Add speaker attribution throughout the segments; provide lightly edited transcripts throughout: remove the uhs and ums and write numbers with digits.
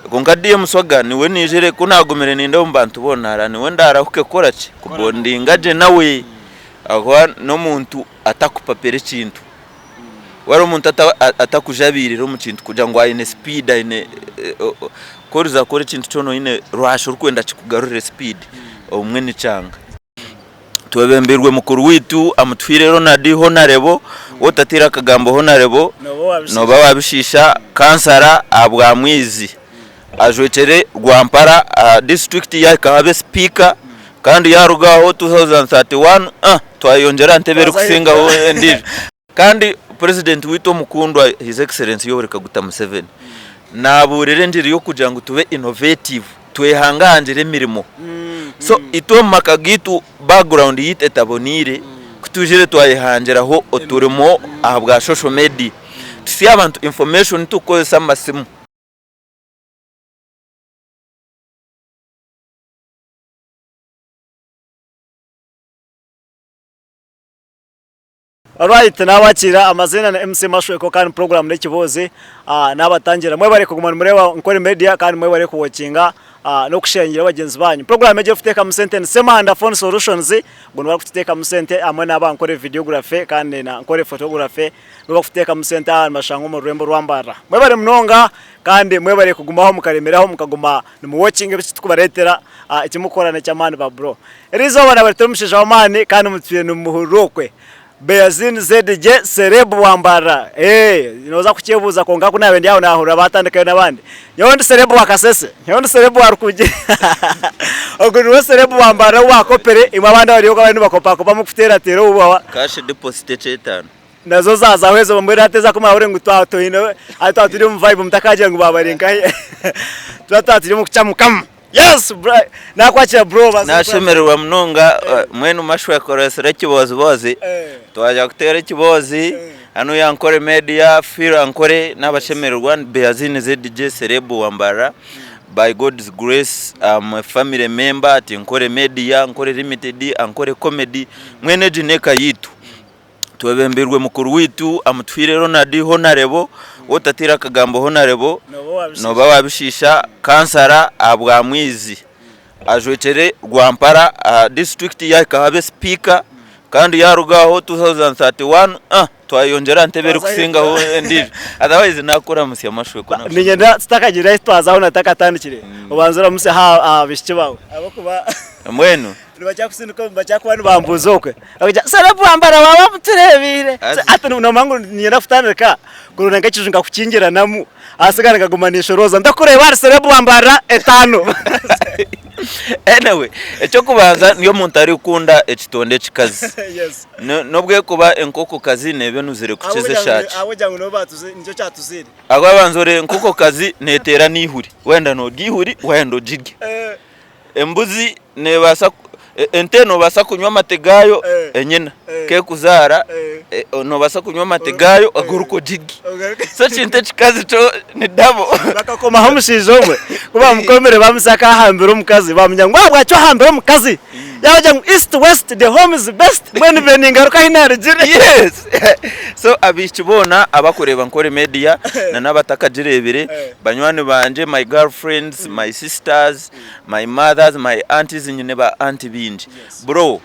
Speaker 1: Konkadiye muswaga niwe nijere kunagumire ninde umbantu bonara niwe ndarahuke korache kubondinga je nawe agwa no muntu atakupapere kintu wari umuntu atakujabirira mu kintu kuja ngo ayine speed ayine koriza kore kintu cyono ine ruhasho rukwenda kikugarurire speed umwe ni cyanga twebemberwe mukuru witu amutwire Ronald Honarebo wotatira kagambo Honarebo no babishisha kansara abwa mwizi ajwechere Rwampara district ya Kahabe speaker kandi yarugaho 2031 twayongera ntebere kusinga ndije kandi president wito mukundwa his excellency Yoweri Kaguta Museveni naburere ndiri yo kugira ngo tube innovative twehangangire mirimo so ito makagitu background yite tabonire kutujire twayehangeraho oturimo ahabwa social media tusi abantu information tukozesa masimu.
Speaker 2: Alright, nawakira amazina na MC Mashweko kandi program n'ekiboze nabatangira mwe bare kugumana mureba nkore media kandi mwe bare kuwatchinga no kushengira bagenzi banyu. Program eje futeka mu sentence sema under phone solutions ngo bari kuteka mu sente amwe naba nkore videography kandi na nkore photography bari kuteka mu sente amashango mu Rwembo Rwambara. Mwe bare mnonga kandi mwe bare kugumaho mukaremeraho mukaguma mu watching bitikubaretera ikimukorana cy'amani ba bro. Erizo bana bari tumushije amani kandi mutwiye n'umuhurokwe. Beazin ZDJ Serebu Wambara inoza kuchebuza konga kuna wende yao nahura batandikayo nabandi nyondi Serebu wakasese nyondi Serebu warukuje oguru Serebu Wambara wakopere imabanda bariyo kabandi bakopa kopa mukutera tero ubawa
Speaker 1: cash deposit chetano
Speaker 2: nazo zaza hwezo mbere ateza kuma ure ngutwato ino atwatiri mu vibe mtakaje ngo babarinka twatwatiri mu kuchamukam. Yes bro nakwachira bro basi
Speaker 1: nashemerwa mnonga mwenu mashwe koresera kibozi twaje gutera kibozi anu yankore media fira ankore nabashemerwa Beazin ZDJ Serebu Wambara by God's grace a family member ati nkore media nkore limited ankore comedy mwene jineka yitu twebemberwe mukuru witu amutwire Ronald Honarebo wotatira kagambo Honarebo no babishisha kansara abwa mwizi ajwechere Rwampara district ya Kahabe speaker kandi yarugaho 2031 twayongera ntebere kusinga ndije otherwise nakora musi Mashweko
Speaker 2: ninyenda sitakagira twazaho nataka tandikire ubanzura musi bishike bawe abo kuba
Speaker 1: mwenu
Speaker 2: nibacyakusinuka bacyakuba bambuzokwe Serebu Wambara baba muturebire ati no mangu nyenda futandika kuruna ngakijunga kukingira namu asigana kagumanisha roza ndakureba Serebu Wambara 5 anyway echo kubanza niyo muntu ari ukunda ekitonde kikazi yes nobwe kuba enkoko kazi nebe nuzire kucheze shaki abo jangu no batuze nicyo cyatuzire agwa banzore enkoko kazi netera nihuri wenda no gihuri wenda jigi embuzi nebasa enteno basa kunywa mategayo enyina ke kuzara no basa kunywa mategayo aguruko jigi so chinte chikazi to ni dabo bakakoma hamusizomwe kuba mukomere bamusaka hambira umukazi bamnyangwa bwacho hambira umukazi yaje east west the home is best when beninga rukahinare jire yes so abikibona abakoreba nkore media na nabatakajirebere banywani banje my girlfriends my sisters my mothers my aunties nyine ba auntie binji bro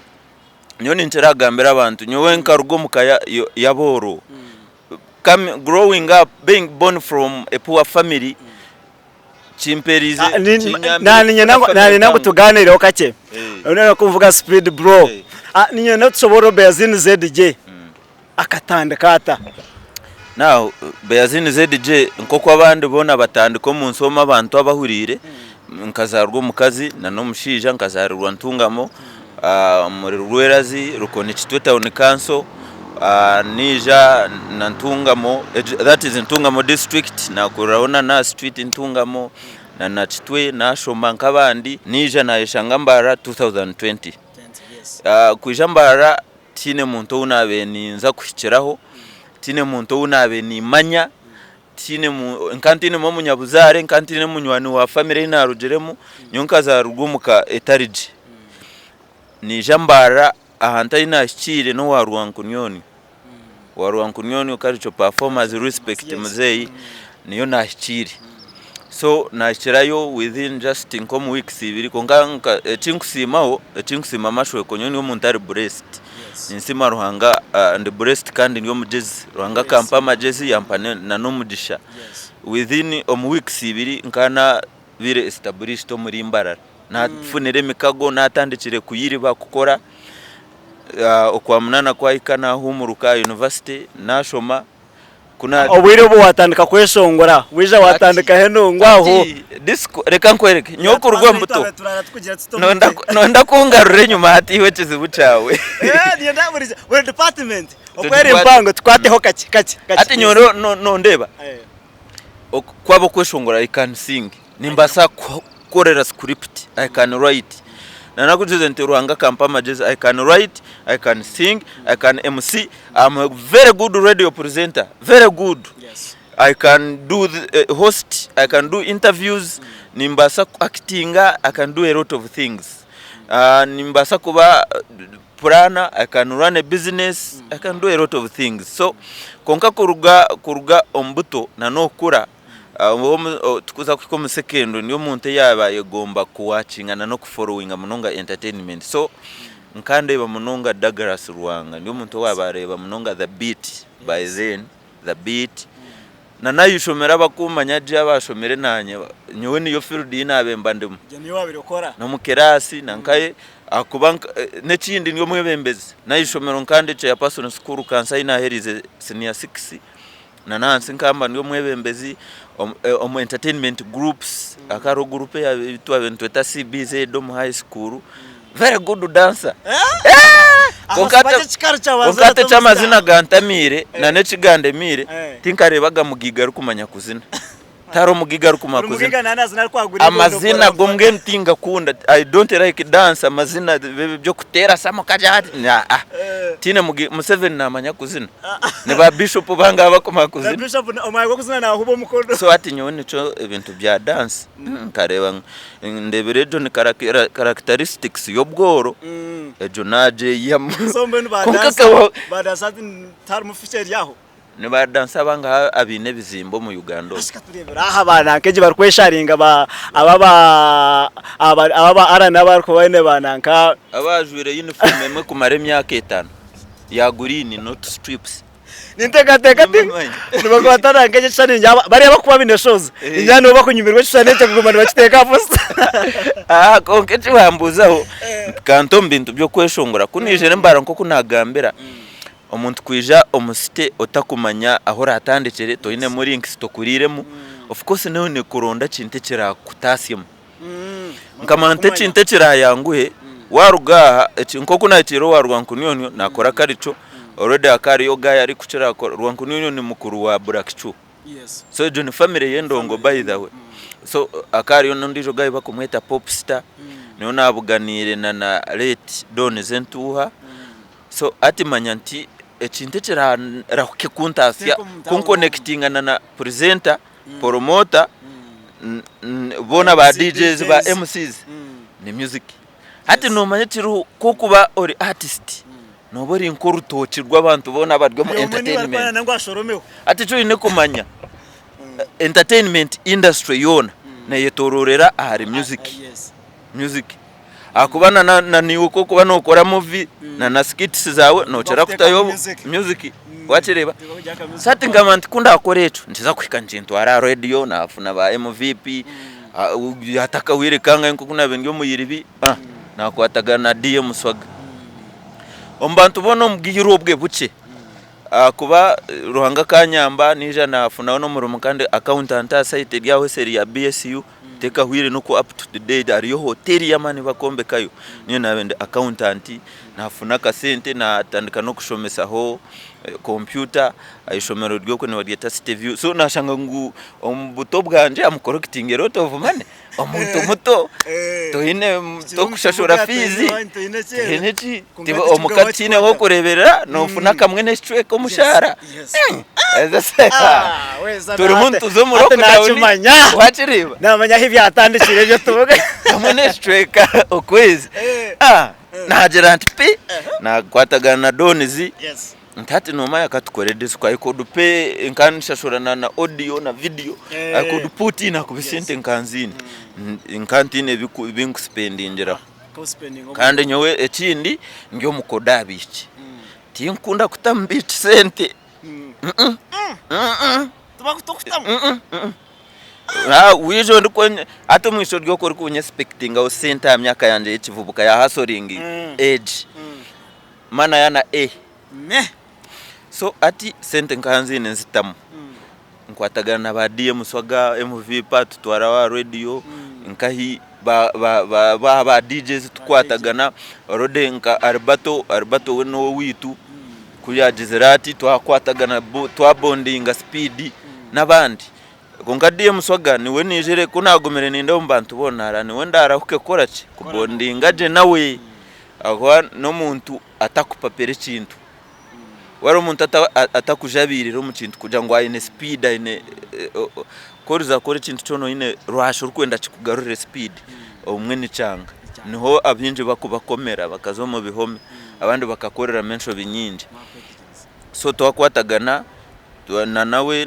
Speaker 2: nyoni ntiragambira abantu nyowe nkarugo mukaya yaboro growing up being born from a poor family chimperize nani nangu tuganire okake unena kuvuga speed bro ninyo natsoboro Beazin ZDJ akatanda kata now Beazin ZDJ nkoko abandi bona batandiko mu nsoma abantu abahurire nkazarwo mukazi na no mushija nkazarwa ntungamo muri Rwerazi rukoni Kitweta on council nija na ntungamo that is ntungamo district na kuraona na street ntungamo na Kitwe na Shoma nkabandi nija na Ishangambara 2020 kujambara tine muntu unabe ninza kushikiraho tine muntu unabe ni manya tine nkantine mu munyabuzare nkantine munywani wa family na rugeremu nyonka za rugumuka etariji ni jambara ahanta ina shire no waruwankunyoni ukaricho performance respect muzei niyo na shire
Speaker 1: so nakirayo within just nko mu weeks ibiri konga chinkusima mashwe konyo niyo muntu ari blessed insima Ruhanga and blessed kandi niyo mugezi Ruhanga kampa amagezi yampane na no mugisha within weeks ibiri nkana bire established muri Imbarara nafunire mikago natandikire kuyiriba gukora okwa munana kwa ikana humuruka university nashoma kuna
Speaker 2: obwire bo watandika kweshongora wija watandika heno ngwaho
Speaker 1: disco reka nkwereke nyoko rugwa mbuto nonda kungarure nyuma hati iwe kizibu cawe
Speaker 2: nienda muri department okwere mpango twateho kaki
Speaker 1: ati nyoro no ndeba kwabo kweshongora I can sing nimbasa korera script I can write nanakujuze nti Ruhanga kampa amagezi I can write, I can sing, I can MC. I'm a very good radio presenter, very good.
Speaker 2: Yes.
Speaker 1: I can do the host, I can do interviews, nimbasa actinga, I can do a lot of things. Nimbasa kuba plana, I can run a business, I can do a lot of things. So konka kuruga ombuto na nokura tukuza kuko mu second niyo muntu yabaye gomba kuwachingana no kufollowinga munonga entertainment so nkandeba munonga Douglas Ruhanga niyo muntu wabareba munonga the beat by then the beat na nayishomera bakumanya je abashomere nanye nyewe niyo field inabemba ndimo
Speaker 2: niyo wabirokora
Speaker 1: no mukerasi nankaye akuba nekindi niyo mwebembezi nayishomero nkande cya personal school kansa inaherize senior 6 na nansi nkamba niyo mwebembezi entertainment groups akaro group ya bitu abantu eta CBZ Dom High School very good dancer kokate chamazina gantamire na nekigande mire tinkarebaga mugiga rukumanya kuzina taro mugiga rukumakuzina amazina gomge ntinga kunda I don't like dance amazina byo kutera samo kaja tine Museveni namanya kuzina ne ba bishop banga bakumakuzina
Speaker 2: bishop omaye kuzina na hubo mukondo
Speaker 1: so ati nyone cyo ibintu bya dance kareba ndebere John characteristics yobworo ejo naje yam
Speaker 2: so mbenu ba dance tar mu feature yaho
Speaker 1: ne ba dance abanga abine bizimbo mu Uganda
Speaker 2: aha bana keje barkwesharinga aba arana barko bane bananka
Speaker 1: abajwire uniform emwe kumare myaka 5 ya green not strips
Speaker 2: ninteka nibagwatana ngeje cyane bari bakuba bineshoza injyano bakunyumirwe cyane cyo kugumana bakiteka posta
Speaker 1: konke cyambuzaho kanto mbintu byo kweshongora kunije mbara nko kunagambira omuntu kwija omusite otakumanya ahora atandikire toine muri links tokuriremu of course nayo ne kuronda kinte kira kutasimu nkamante kinte kira yanguhe waruga nko kunatiro warwankunyo nakora karicho already akari yoga yari kuchira rwankunyo ni mukuru wa Blackchu
Speaker 2: yes
Speaker 1: so John family yendongo by the way so akari yo ndijo gaye bakumweta popstar niyo nabuganire na late Don Zentuha so ati manyanti ekinte kira rahuke kuntasya kunconnectingana na presenter promoter bona ba DJs ba MCs ni music ati no manyetiru kukuba ori artist no bori inkorutokirwa abantu bona badwe mu entertainment ati cyo ine kumanya entertainment industry yona na yetororera ahari music akubana na niwe ko kuba no kora movie na skits zawe no chera kutayo music wachireba sati ngamanti kunda akorecho ndiza kwika ncinto ara radio na afuna ba MVP ataka wire kanga nko kuna bengyo muyiribi na kwataga na DM Swaga ombantu bono mugiro bwe buce kuba Ruhanga kanyamba nija na afuna no murumu kandi accountant site yawe seri ya BSU teka hwire no ko up to the date ariyo hoteli yamani bakombe kayo niyo nabende accountant nafuna ka sente na tandika no kushomesa ho computer ayishomero ryo ko ne wadieta view so nashanga ngu ombuto bwanje am correcting a lot of money omuntu muto toine to kushashura fizi heneki tiba omukatine ho kurebera no funa kamwe ne strike ko mushara turi muntu zo muroko
Speaker 2: nachimanya
Speaker 1: wachiriba
Speaker 2: namanya hivi atandikire byo tuvuga
Speaker 1: kamwe ne strike okwezi nagira nti pi na kwatagana na Donizi ntati noma yakatukorera disco ayiko dupe nkanishashorana na audio na video ayiko duputi na kubisente nkanzini nkantine binkuspendingira kandi nyowe ekindi ngyo mukoda bici tinkunda kutambici sente wijo ndiko ato mwisho ryo ko kunye expecting au center myaka yanje ikivubuka ya hustling age mana yana so ati sente nkanzine nzitamu nkwatagana na badie muswaga MV part twara wa radio nkahi ba DJs tukwatagana rode nka Arbato weno witu kuya Jizerati twakwatagana twabondinga speed nabandi kongadie muswaga niwe nijere kunagomere ninda mbantu bonara niwe ndarahuke korache kubondinga je nawe agwa no muntu atakupapere kintu wari umuntu atakujabirira mu kintu kugira ngo ayine speed ayine koriza kore kintu cyono ine ruhasho rukwenda kikugarurire speed umwe ni cyanga niho abinje bakubakomera bakazo mu bihome abandi bakakorera mensho binyinji so twakwatagana nawe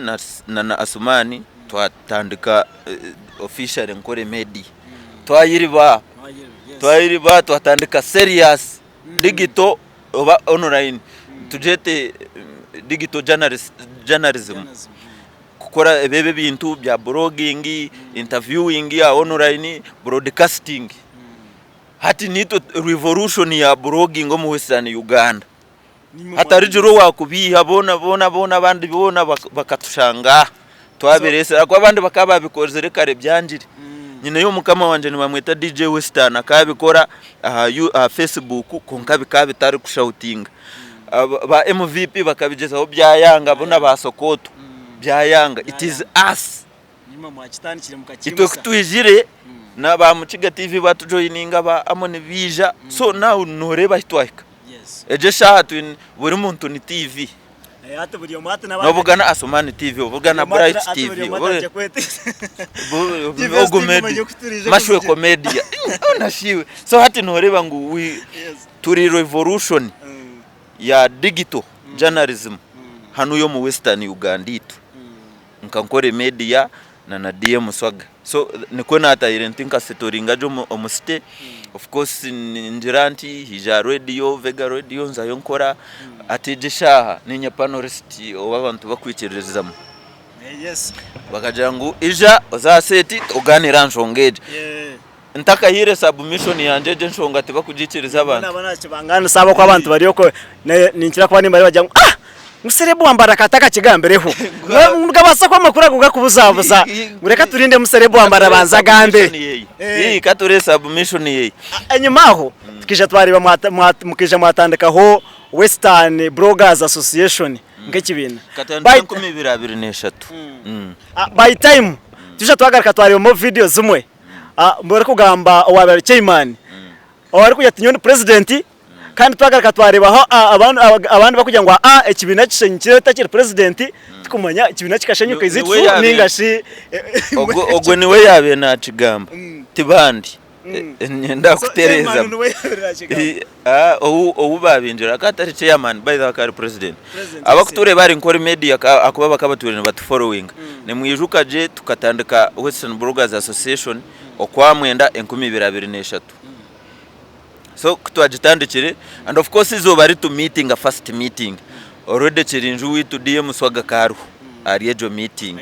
Speaker 1: na Asumani twatandika official nkore medi twayiriba twatandika serious digital oba online tujete digital journalism kukora ebebe bintu bya blogging interviewing ya online broadcasting hati nito revolution ya blogging mu Western Uganda hatari jiro wakubiha bona abandi bona bakatushanga twaberese kwa abandi bakaba bikozere kare byanjiri nyine yo mukama wanje ni bamweta DJ Western akabikora Facebook konka bitari kushouting ba MVP bakabigezaho byayanga bona basokoto byayanga it is us
Speaker 2: nyuma mwakitanikire
Speaker 1: itwe kutwijire na ba Mukiga TV batujoyininga ba Amone Bija so now noreba hitwaka eje shatu buri muntu ni TV
Speaker 2: ate buri omate nabandi
Speaker 1: nobugana Asumani TV ubugana Bright TV ogumedi mashwe comedia unashiwe so hati noreba ngo turi revolution ya digital journalism hano yo mu Western Uganda itu nkankore media na DM Swaga so niko natayire ntinka setoringa jo omusite of course njiranti hija radio Vega radio nzayo nkora atejesha ninya panorist obabantu bakwikirezamo bakajangu ija ozaseti oganira nshongeje ntaka hire submission yanje je nshonga tiba kujikiriza abantu
Speaker 2: nabana kibangana sabo kwa abantu bari yoko ninkira kwa nimba bajya muserebu wambara kataka kigambereho ngabasa kwa makuru gugakubuzabuza ngureka turinde muserebu wambara banza gambe
Speaker 1: kature submission ye
Speaker 2: enyuma aho tukije twariba mukije mwatandikaho Western Bloggers Association ngekibina
Speaker 1: by 2023
Speaker 2: by time tuje twagarika twariba mo video zumwe mbore kugamba wabere chairman awari kujya tinyoni president kandi twagarika twaribaho abantu bakugira ngo ekibina kishenyikire takire president tukumanya ikibina kikashenyuka izitfu ningashi
Speaker 1: ogwe niwe yabe na kigamba tibandi nyenda kutereza owu babinjira katari chairman by the car president abakuture bari nkore media akuba bakabature batu following ne mwijuka je tukatandika Western Bloggers Association okwamwenda 2023 so kutwagitandikire and of course izo bari to meeting a first meeting already chirinju witu DM Swaga karu ariejo meeting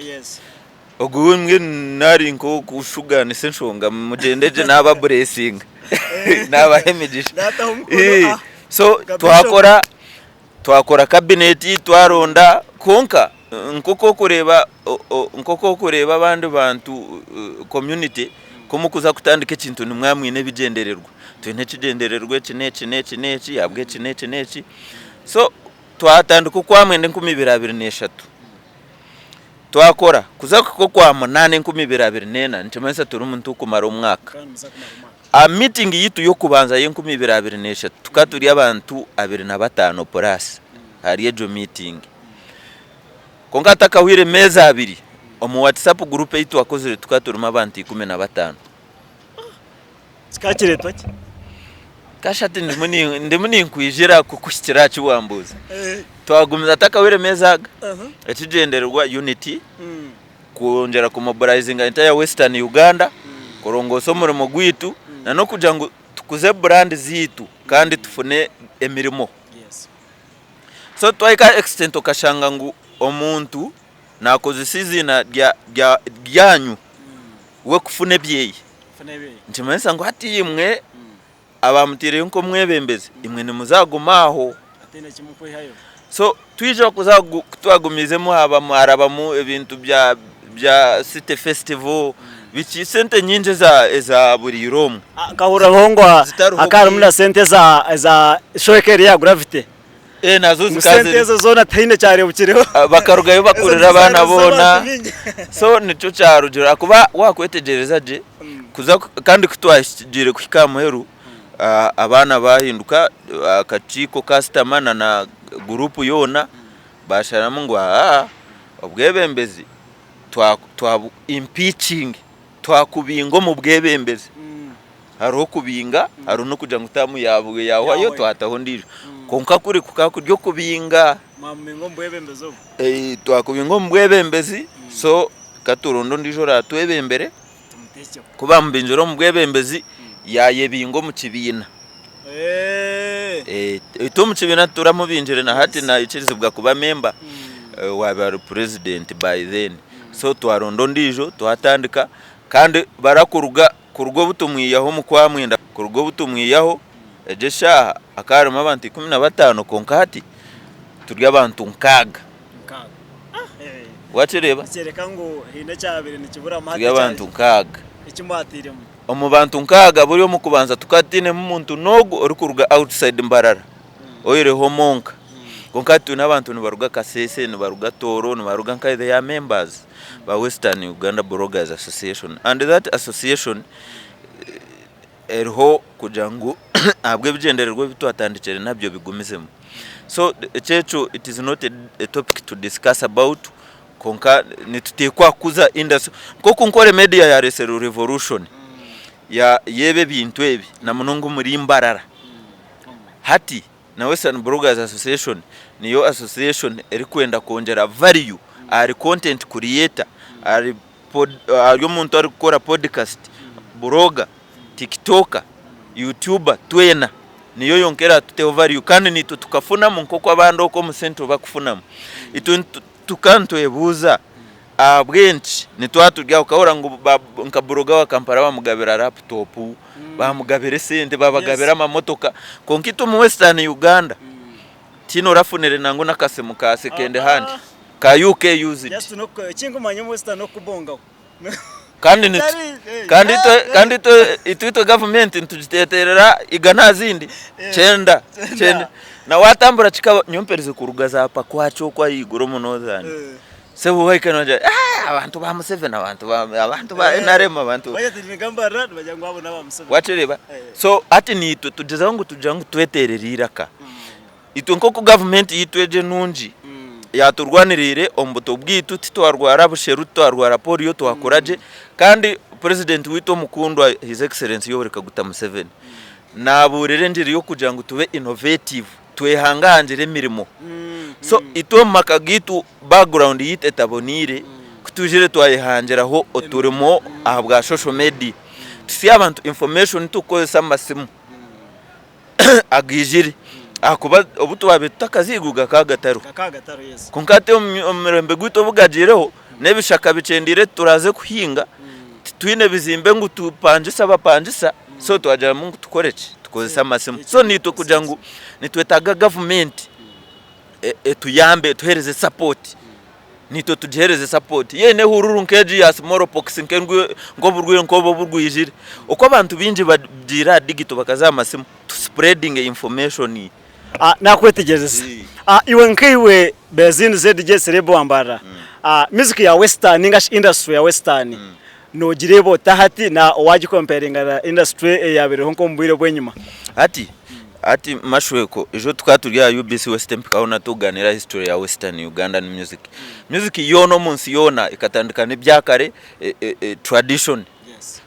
Speaker 1: oguwe mwe nari nko kushuga ni senshonga mugendeje naba blessing naba hemigisha so twakora cabinet twaronda konka nkoko kureba abandi bantu community komukuza kutandika ikintu nimwamwine bigendererwa twene kigendererwe kineci yabwe kineci so twatandika kwamwende 2023 twakora kuza ko kwa 8 ntimanisa turi umuntu kumara umwaka a meeting yitu yo kubanza ye 2023 tukaturi abantu 25 plus hari ejo meeting konga takawire meza abiri omu WhatsApp group yitu wakozere tukaturuma abantu 15
Speaker 2: skakire
Speaker 1: kashati ndimuni nkwijira kukushyira cyuwambuza twagumiza atakawire mezaga ekigendererwa unity kongera kumobilizing entire Western Uganda korongosa umurimo gwitu na no kugira ngo tukuze brand zitu kandi tufune emirimo. So twaika extent okashanga ngo omuntu nakoze sizina ryanyu we kufune byeyi ntimanisa ngo hati imwe abamutire nko mwebembeze imwe nimuzagumaho atene kimukwihayo. So twije kutwagumizemo harabamu ibintu bya city festival bici sente nyinje za buri romu
Speaker 2: akahura hongwa akara muri sente za shokeri ya gravity
Speaker 1: nazo zikaze
Speaker 2: sente zo zona taine cyare bukireho
Speaker 1: bakarugayo bakurira abana bona. So nico cyarugera kuba wakwetegereza je kuza kandi kutwashigire kwikamuheru abana bahinduka akaciko customer na gurupu yona basharamo ngo ubwebembezi twa impeaching twakubingo mu bwebembezi haro kubinga haro no kuja ngutamu yabuye yaho yo twataho ndije konka kuri kukakuryo kubinga
Speaker 2: mamingo mbwebembezo
Speaker 1: twakubingo mu bwebembezi. So katurondo ndijo ratwebembere kuba mbinjoro mu bwebembezi yayebingo mu kibina ito mu kibina turamubinjire na hati na ikirizibwa kuba member wa president by then. So twarondo ndijo twatandika kandi barakuruga kurugo butumwiyaho mu kwamwenda kurugo butumwiyaho ejesha akarimo abantu 15 konka hati turya abantu nkaga wachereba
Speaker 2: cyereka ngo hine cyabire nikibura amahati
Speaker 1: turya abantu nkaga
Speaker 2: ikimuhatiremo
Speaker 1: omubantu nkaga buri mu kubanza tukatine mu muntu nogo uri kuruga outside Mbarara oyire homonka konka hati n'abantu nibaruga Kasese nibaruga Toro nibaruga nkaide ya members ba Western Uganda Bloggers Association, and that association erho kujangu abwe bigendererwa bitwatandikere nabyo bigumizemo. So checho it is not a topic to discuss about konka nitutekwa kuza industry koko nkore media ya resero revolution ya yebe bintu ebi na munongo muri Mbarara hati na Western Bloggers Association niyo association eri kwenda kongera value ari content creator ari yo muntu ari gukora podcast blogger tiktoker youtuber twena niyo yonkera tuteho value kandi nito tukafuna mu nkoko abandi uko mu center bakufunamo ito tukanto ebuza abwenchi nitwaturya ukahora ngo nkaburoga wa Kampala bamugabira laptop bamugabire sente babagabira amamotoka konkito mu Western Uganda tino rafunere nango nakase mukase kende handi ka UK use it
Speaker 2: just no kingumanyo mu Western no kubonga
Speaker 1: kandi to government ntujiteterera igana zindi chenda na watambura chika nyompereze kurugaza apa kwacho kwa iguro munozani sebo waikanoja abantu ba Museveni abantu ba NRM abantu
Speaker 2: bayatirigambara bajyango abo naba Museveni
Speaker 1: wachereba. So ati ni tugeza ngo tujangu twetererira ka ito nkoko government yitweje nunji yaturwanirire ombuto bwitu titwarwara busheru twarwara polio twakuraje kandi president wito mukundwa his excellency Yoweri Kaguta Museveni naburere njiri yo kugira ngo tube innovative twehanganjire mirimo. So ito makagitu background yite tabonire kutujire twayihangeraho oturimo ahabwa social media tusi abantu information tukozesa amasimu agijire akuba obutuba betakaziguga kagataro
Speaker 2: yes
Speaker 1: konkate omurembe gwito bugajireho nebishaka bicendire turaze kuhinga twine bizimbe ngo tupangisa bapangisa. So twajya mu tukoreke tukozesa amasimu. So nito kugira ngo nitwetaga government tuyambe tuhereze support nito tujihereze support yene hururu nkeji ya smallpox nkengwe ngo burwe nkobo burwijire uko abantu binji bagira digital bakaza amasimu to spreading information
Speaker 2: nakwetegereza iwe nk'iwe bezini ZJ Serebo Wambara music ya Western English industry ya Western no girebo tahati na waji comparinga na industry ya bere honko mbwire bwenyuma
Speaker 1: ati mashweko ejo twaturya UBC Western kaona tuganira history ya Western Ugandan music yono munsi yona ikatandikana byakare tradition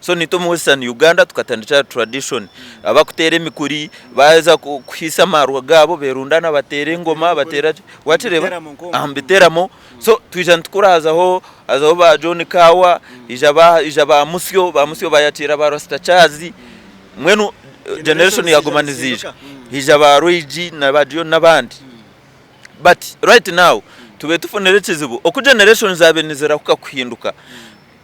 Speaker 1: so nito mu Western Uganda tukatandika tradition abakutere mikuri baza kuhisa marwa gabo berundana batere ngoma batera watireba ambiteramo so twijana tukurazaho azaho ba John Kawa ijaba musyo bayatira ba Rasta Chazi mwenu generation yagumanizije ijaba Roigi na badio nabandi but right now tube tufunere kizibu oku generation zabenizera kuhinduka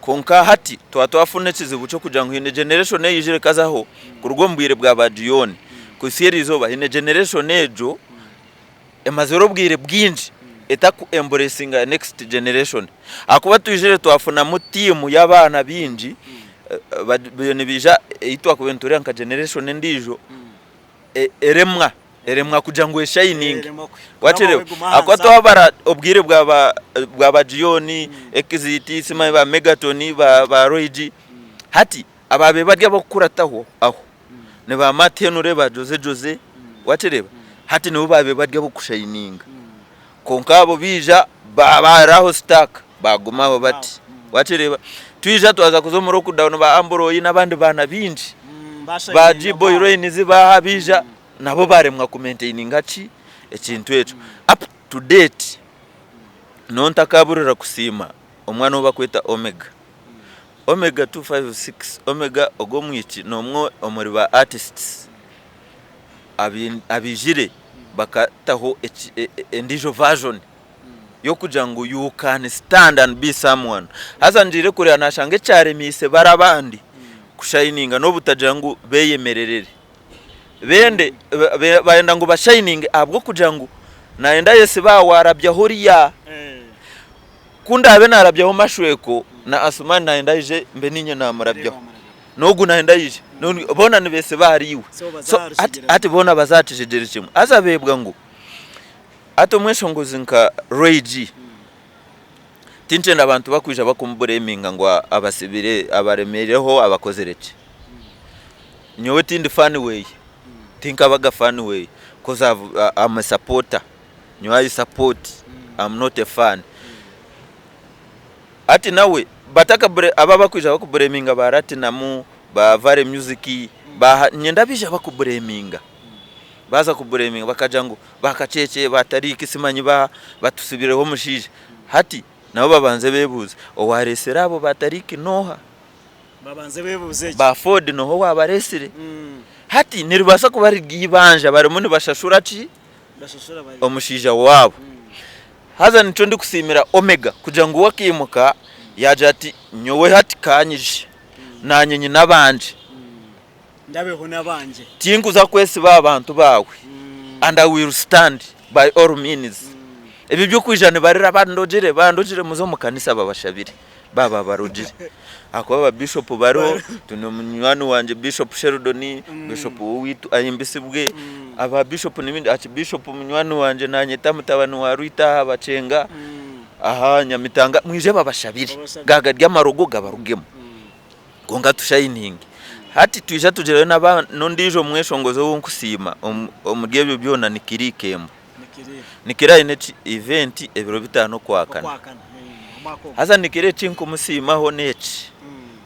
Speaker 1: konka hati twafune kizibu cyo kugira ngo ine generation yijire kazaho kurwo mbwire bwa badiyoni kusiyerizo ba ine generation ejo emazero bwire bwinji etaku embracinga next generation akuba tujire twafuna mu team y'abana binji bene bija itwa kuventura nka generation ndijo eremwa kugira ngo shining watere akwato abara obwire bwa badiyoni exit sima ba megatoni ba Roigi hati ababe barya bakurataho aho ne ba Matenure ba Jose watereba hati ne babe barya bokushininga konka abo bija baraho stack bagumaho bati watereba twija twaza kuzomura okudown ba Ambroyi nabandi bana binji ba Jiboy Rain ziba bija nabo baremwa ku maintaininga ki ekintu echo up to date nonta kaburira kusima omwana obakweta Omega 256 Omega ogomwichi nomwo omuri ba artists abijire bakataho endijo version yo kugira ngo you can stand and be someone haza njire kuri anashange cyaremise barabandi kushininga no butagira ngo beyemererere bende bayenda ngo bashining abwo kugira ngo naenda yese bawarabya horiya kunda abe narabyaho mashweko na Asumani naenda ije mbe ninye namurabyaho nogu naenda ije none bona nibese bariwe so ati bona bazatijejere kimwe azabebwa ngo ato mweshongozi nka Roigi tinche nabantu bakwija bakumbureminga ngo abasibire abaremereho abakozereke nyowe tindi fan way think abaga fan way cause I'm a supporter nyowe I support I'm not a fan ati nawe bataka ababa kwija bakubureminga barati namu ba Vare Music ba nyenda bija bakubureminga baza kubureminga bakajango bakacece batariki simanyi batusibireho mushije hati nabo babanze bebuze owaresera abo batariki noha
Speaker 2: babanze bebuze
Speaker 1: ba Ford noho wabaresire hati niribasa kubari gibanja bari muni bashashura ki
Speaker 2: bashashura bari
Speaker 1: omushija wabo haza nico ndi kusimira Omega kugira ngo wakimuka yaje ati nyowe hati kanyije nanyenye nabanje
Speaker 2: ndabeho nabanje
Speaker 1: tinguza kwese babantu bawe and I will stand by all means ebi byo kwijana barira bandogere muzo mu kanisa babashabire baba barugire akoba bishop baro tuno munywani wanje Bishop Sheldon Bishop witu ayimbisibwe aba bishop n'ibindi ati Bishop munywani wanje nanyeta mutabani wa Ruita abacenga aha Nyamitanga mwije babashabire gaga ry'amarogo gabarugemo gonga tushining hati twija tugere naba nondijo mweshongozo wonkusima omugebyo byona nikirikembo nikira ine event ebiro bitano kwakana haza nikire cinko musima ho neci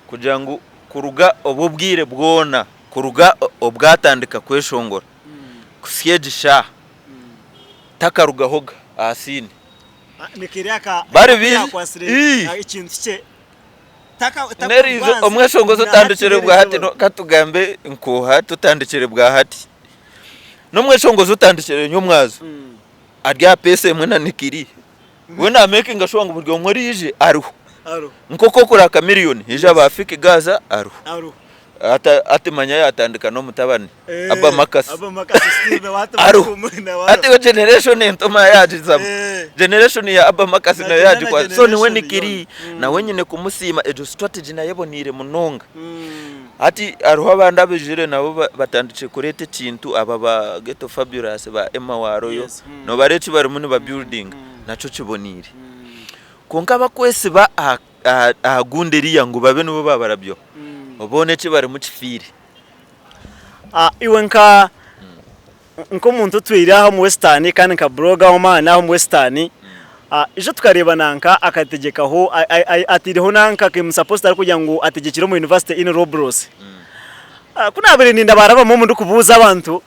Speaker 1: kugira ngo kuruga obubwire bwona kuruga obwatandika kweshongora kusyegisha takaruga hoga asini
Speaker 2: nikire aka
Speaker 1: bari bizi
Speaker 2: ikintu cye
Speaker 1: nerizo omweshongozo tandikire bwa hati no katugambe nkoha tutandikire bwa hati no mweshongozo utandikire nyomwazo arya pese mwena nikiri wena making sure ngo buryo muri yije aruho nkoko kuraka miliyoni ije abafike gaza aruho atimanya yatandika no mutabani aba makasi
Speaker 2: Steve watu
Speaker 1: ati generation entoma yajiza generation ya aba makasi na yaji kwa so ni weni kiri na wenyine kumusima ejo strategy na yebonire munonga ati aruho abandi abijire nabo batandike kurete kintu aba ba Ghetto Fabulous ba Emma Waroyo no bareci bari muni ba building naco kibonire konka bakwese ba agunderiya ngo babe nubo babarabyo obone ki bari mu kifiri
Speaker 2: iwe nko muntu twiraho mu Western kandi nka blogger wo mana ho mu Western ijo tukareba nanka akategekaho atiriho nanka ke musaposta ari kugira ngo ategekire mu university in Robros kuna bere ninda baraba mu mundu kubuza abantu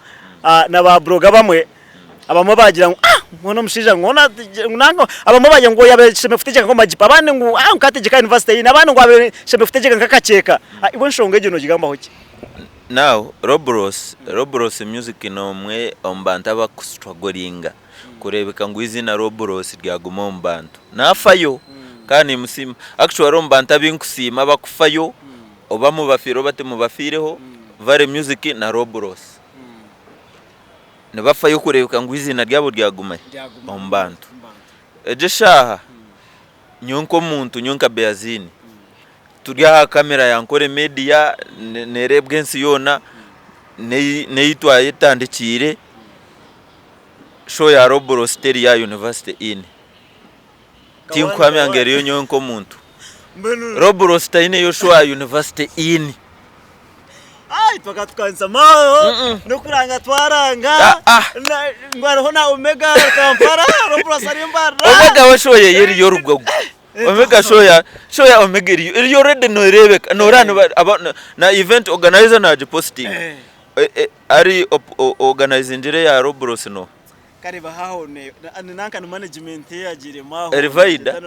Speaker 2: na ba bloga bamwe abamo bagira ngo ngono mushija ngona nango abamo bagira ngo yabesheme futegeka ko majipa abandi ngo nkategeka university in abandi ngo abesheme futegeka nkakacheka ibon shonge gino gigamba hoki.
Speaker 1: Now Robros music nomwe ombanta bakustrugglinga kurebeka ngo izina Robros ryaguma ombantu nafayo kandi musima actually ombanta binkusima bakufayo oba mu bafiro bate mu bafireho vare music na Robros ne bafayo kurebeka ngo izina ryabo ryaguma ombantu eje shaha nyonko muntu nyonka Beazini turya kamera yankore media nerebwe nsi yona neyitwaye tandikire show ya Robros teri ya university in tinkwame angeriyo nyonko muntu Robros taine yo show ya university in
Speaker 2: twakatwanza maho no kuranga twaranga ngwaro na Omega Kampala Robros ari mbara
Speaker 1: Omega wa show ye yeri yorubwo Omega show ya Omega iri already no rebeka no rano na event organizer na posting ari organizing dire ya Robros no
Speaker 2: kariba haho ne nanka no management yagire maho
Speaker 1: Revida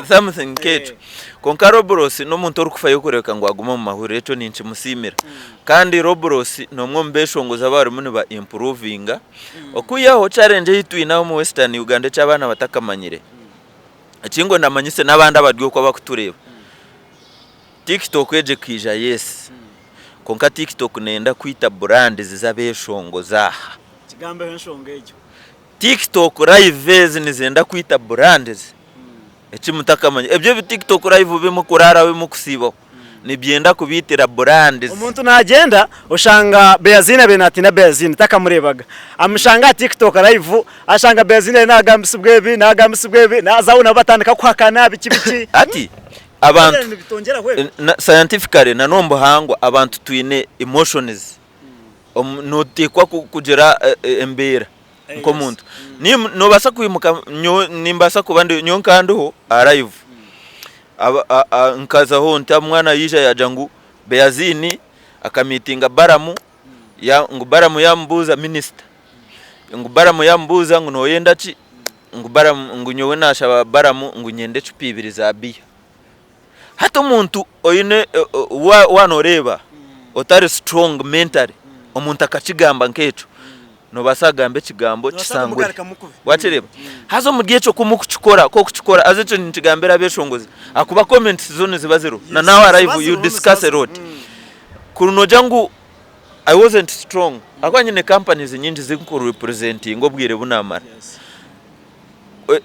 Speaker 1: something keto konka Robros no muntu orukufayo kureka ngo aguma mu mahuri eto ninchi musimira kandi Robros no mwombeshongoza bari mune ba improvinga okuyaho challenge yitwina mu Western Uganda cy'abana batakamanyire Achingo ndamanyise nabandi abadyo kwa bakutureba TikTok eje kija yes konka TikTok nenda kwita brand zizabeshongo zaha
Speaker 2: kigambe henshongo ejo
Speaker 1: TikTok live nizenda kwita brands ekimutakamanya ebyo TikTok live bimo kurara bimo kusibo nibyenda kubitira brands
Speaker 2: umuntu nagenda ushanga Beazina benatina Beazina takamurebaga amushanga TikTok live ashanga Beazina nagambisubwebi nazauna batandika kwakana bikibiki
Speaker 1: ati abantu scientifically na nombo hangwa abantu twine emotions notekwa kugera embera nko muntu no basa kwimuka nimbasa kubandi nyonkanduho live nkaza ho nta mwana yisha yajangu Beazini akamitinga baramu ya ngubaramu yambuza minister ngubaramu yambuza ngo yenda ki ngubaramu ngunyowe nasha baramu ngunyende cupibiri za biya hata umuntu oyine wanoreba otari strong mentally omuntu akakigamba nkecho no basagambe kigambo kisangwe watereba hazo mugiye cyo kumukuchikora ko kuchikora azecho ntigambera beshongozi akuba comments zone ziba zero na now live you discuss a lot kuruno jangu I wasn't strong akwanyine companies nyingi zikuru representing obwire bunamara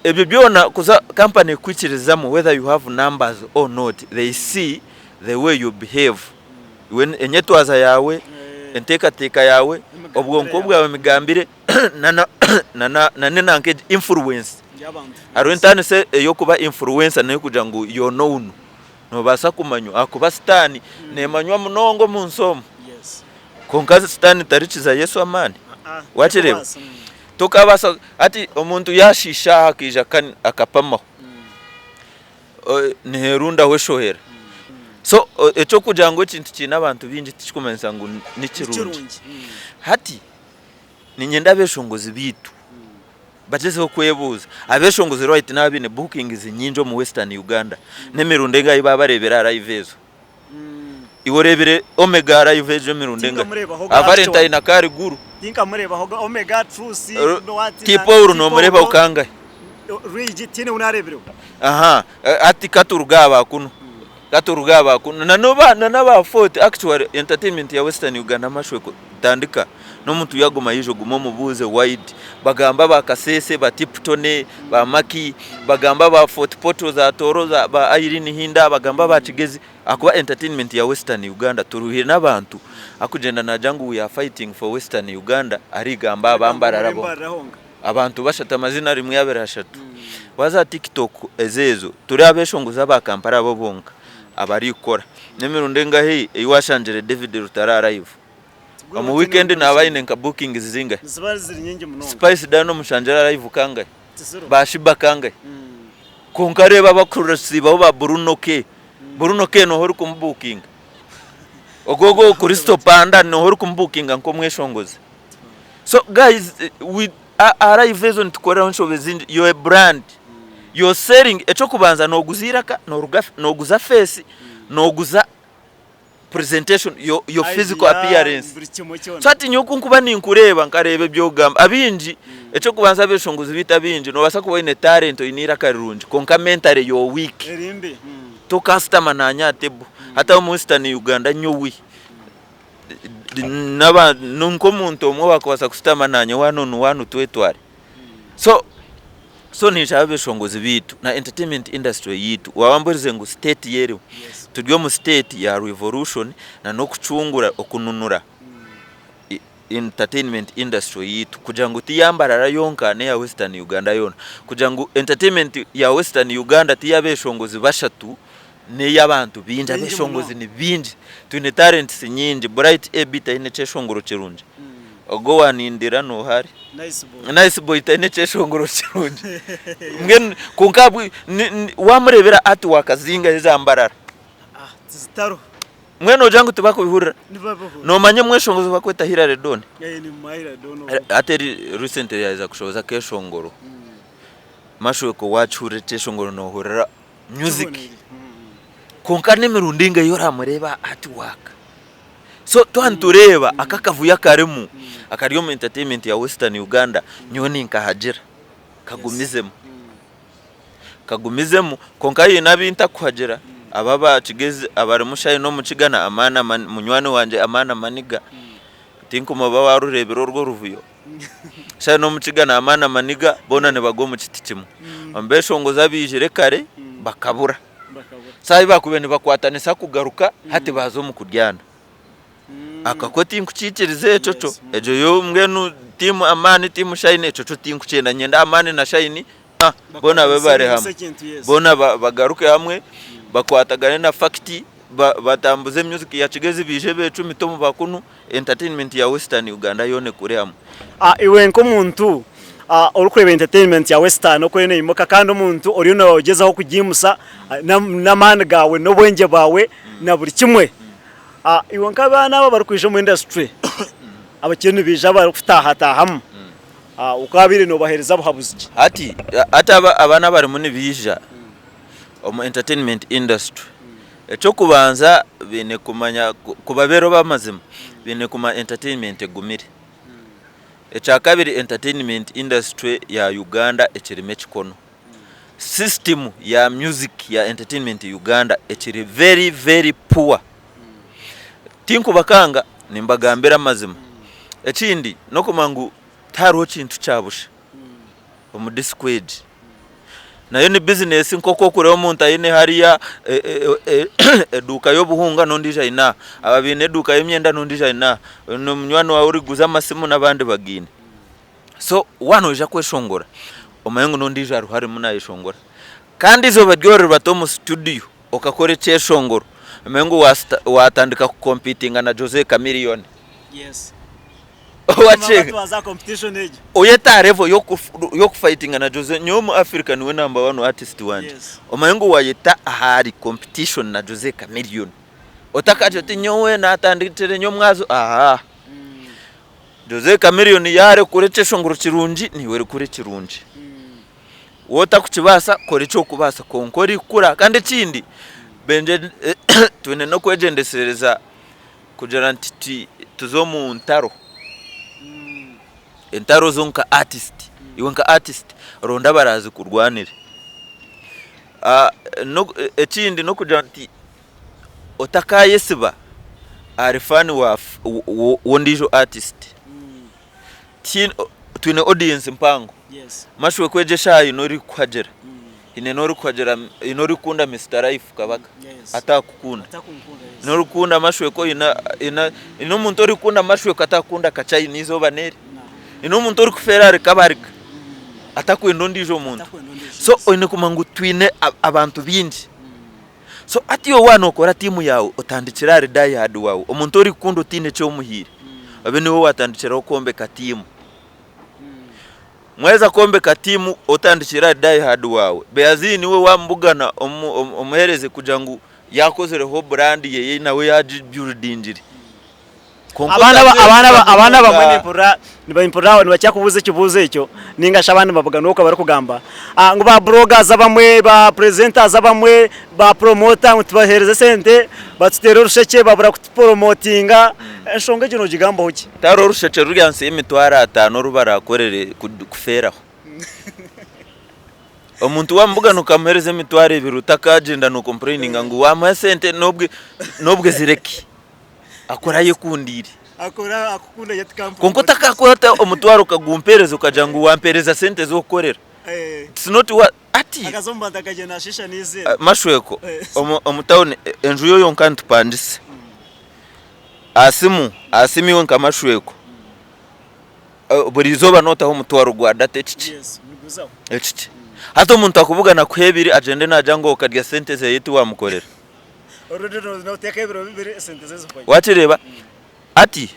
Speaker 1: ebyo byona kuza company kwikirizamo whether you have numbers or not they see the way you behave when enyetwaza yawe enteka yawe obwonko bwawe migambire na nenanke influence arwentane se yo kuba influencer nayo kuja ngo yo known no basa kumanyo akuba stani nemanywa munongo munsomo konka stani tarichiza Yesu amani wachereba tokabasa ati omuntu yashisha akija kan akapama neherunda weshohera so echo kujango kintu kina abantu bingi tikikumenza ngo nikirungi hati ninyenda beshongozi bitu bageze okwebuza abeshongozi right nabine booking zinyinjo mu Western Uganda nemirundenga ibabarebera live ezo iworebere Omega live ejo mirundenga Valentine na kari guru
Speaker 2: tinka mureba hoga Omega Trusi
Speaker 1: no wati tipo uru no mureba ukanga
Speaker 2: Rigi tine unarebere
Speaker 1: aha ati katurugaba kuno naba fort actually entertainment ya Western Uganda mashwe tandika no muntu yagoma yijo gumo mubuze wide bagamba bakasese batiptone ba maki bagamba ba fort poto za toro za ba Irene Hinda bagamba bakigezi akuba entertainment ya Western Uganda turuhire nabantu akugenda najangu we are fighting for Western Uganda arigamba bambara rabo abantu bashata amazina rimwe yaberashatu waza TikTok ezezo turi abeshonguza ba Kampala abo bonka abarikora nemirundenga hii iwashanjere David Rutara live mu weekend nabayine nka booking zizinga
Speaker 2: zibari ziri nyingi muno
Speaker 1: Spice Dano mushanjera live kanga bashiba kangahe konka reba bakurasibaho ba Bruno K no hori kumbukinga ogogo Kristo Panda no hori kumbukinga nko mweshongoze. So guys, we are even tukora onshobezi your brand, you're selling echo kubanza no guziraka no guza face no guza presentation, your physical appearance. So ati nyuko nkuba ninkureba nkarebe byogamba abinji echo kubanza beshongozi bita binji no basa kuba ine talent inira karunji konka mentally your weak to customer nanya tebo hata mu Eastern Uganda nyowi naba nunko muntu omwe bakwasa kustama nanya wanu twetware. So nishabe shongozi bitu na entertainment industry yitu wawamburize ngo state yero tudyo mu state ya revolution na no kucungura okununura entertainment industry yitu kujangu tiyambarara yonka ne ya Western Uganda yona kujangu entertainment ya Western Uganda tiyabe shongozi bashatu ne yabantu binja beshongozi ni binji tune talents nyinji bright ebita ine cheshongoro kirunji ogo wanindira no hari nice boy tane cheshongoro kirunji mgen konkabu wamurebera ati wakazinga izambarara
Speaker 2: zitaro
Speaker 1: mweno jangu tubako bihurira no manye mweshongozi bakweta Hilary Don
Speaker 2: ni mahira dono
Speaker 1: ate recently yaza kushoza keshongoro mashwe ko wachure cheshongoro no horera music konka nemirundinga yora mureba ati waka. So twantureba akakavuya karemu akaryo mu entertainment ya Western Uganda nyoni nkahajira kagumizemo konka yinabinta kuhajira ababa kigeze abarimushaye no mukigana amana munywani wanje amana maniga tinkuma bawarurebero rwo ruvuyo shaye no mukigana amana maniga bona ne bago mu kiti kimwe ambeshongoza bijire kare bakabura sai bakubene bakwatanisa kugaruka hati bazo mu kuryana akakoti inkucikirize coco ejo yo mwenu timu amani timu shine coco tinkucenda nyenda amani na shine bona bebare hamwe bona bagaruke hamwe bakwatagane na facti batambuze music ya kigezi bije be 10 tomu bakunu entertainment ya Western Uganda yone kure hamwe.
Speaker 2: Iwe nko muntu urukureba entertainment ya Western uko yene imoka kandi umuntu uri no ogezaho kugimusa n'amana gawe no bwenge bawe na buri kimwe. Iwe nkabana baba barukuje mu industry abakintu bija bari kutahatahamu ukabire no bahereza buhabuziki
Speaker 1: ati abana bari muni bija omu entertainment industry echo kubanza bine kumanya kubabero bamazima bine kuma entertainment gumire echa kabiri entertainment industry ya Uganda echirime chikono system ya music ya entertainment Uganda echiri very very poor tinku bakanga nimbagambira mazima ekindi no kumangu taro kintu cyabusha omu discord nayo ni business nkoko kure omuntu ayine hariya eduka yo buhunga nondija ina ababine eduka y'imyenda nondija ina no munywano wa uri guza amasimu nabandi bagine. So wanoja kweshongora omayengo nondija ruhari munayishongora kandi izo badyorera bato mu studio okakore cyeshongoro omayengo watandika ku competing na Jose Chameleone.
Speaker 2: Yes.
Speaker 1: Wachega tuanza competition age oyeta level yo fighting na Jose nyomu Africa niwe number 1 artist wanje. Yes. Omayengo wayeta ahari competition na Jose Chameleone otakaje tinyowe na atandikire nyomwazo Jose Chameleone yare kurece shongoro kirunji niwe kure kirunji wota kukibasa kore cyo kubasa konkori kura kandi kindi benje twene no kwegendesereza kugera ntiti tuzomu ntaro entaro zonka artist iwe nka artist ronda barazi kurwanire no ekindi no kugera nti otakaye siba arifani wa wondijo artist twine audience mpango. Yes. Mashwe kwejesha inori kwagera inori kwagera inori kunda Mr. Life kabaga. Yes. Atakukunda inori kunda mashwe ko ino muntu ori kunda mashwe katakunda kachai nizo baneri ino muntu ori ku Ferrari kabarika atakwenda ndijo muntu. So oyine kumangu twine abantu binji. So ati yo wano kora timu yawo otandikira ari die hard wawo omuntu ori kundo tine cyo muhire abe niwo watandikira okombe ka timu mweza kombeka timu otandikira die hard wawe Beazi niwe wambugana umuhereze kugira ngo yakozereho brand ye nawe yaji buildingiri
Speaker 2: abana bamwe nimpura ntibacyakubuze kibuze icyo ningasha abandi bavuga nuko bari kugamba ngo ba bloggers abamwe ba presenters abamwe ba promoter ngo tubahereze sente batutera urusheke babura kupromotinga nshonga gino gigambo hoki
Speaker 1: taro urusheke ruryanse imitwara 5 rubarakorere kuferaho omuntu wambuga nukamuhereze imitwara 2 utakagenda no complaining ngo wama sente nobwe zireki akora yekundire
Speaker 2: akora akukunda yatkampo
Speaker 1: konko takakota omutwaro kagumpereza ukaja ngo wampereza sente zo gukorera it's not what ati
Speaker 2: akazomba ndakaje na shisha nize
Speaker 1: mashweko omutawone enju yo yonka ntupandise asimi wonka mashweko buri zoba nota ho mutwaro gwada chichi
Speaker 2: yes miguzaho
Speaker 1: chichi hato umuntu akuvugana kwebiri agende naja ngo ukarya sente ze yitu wamukorera watireba ati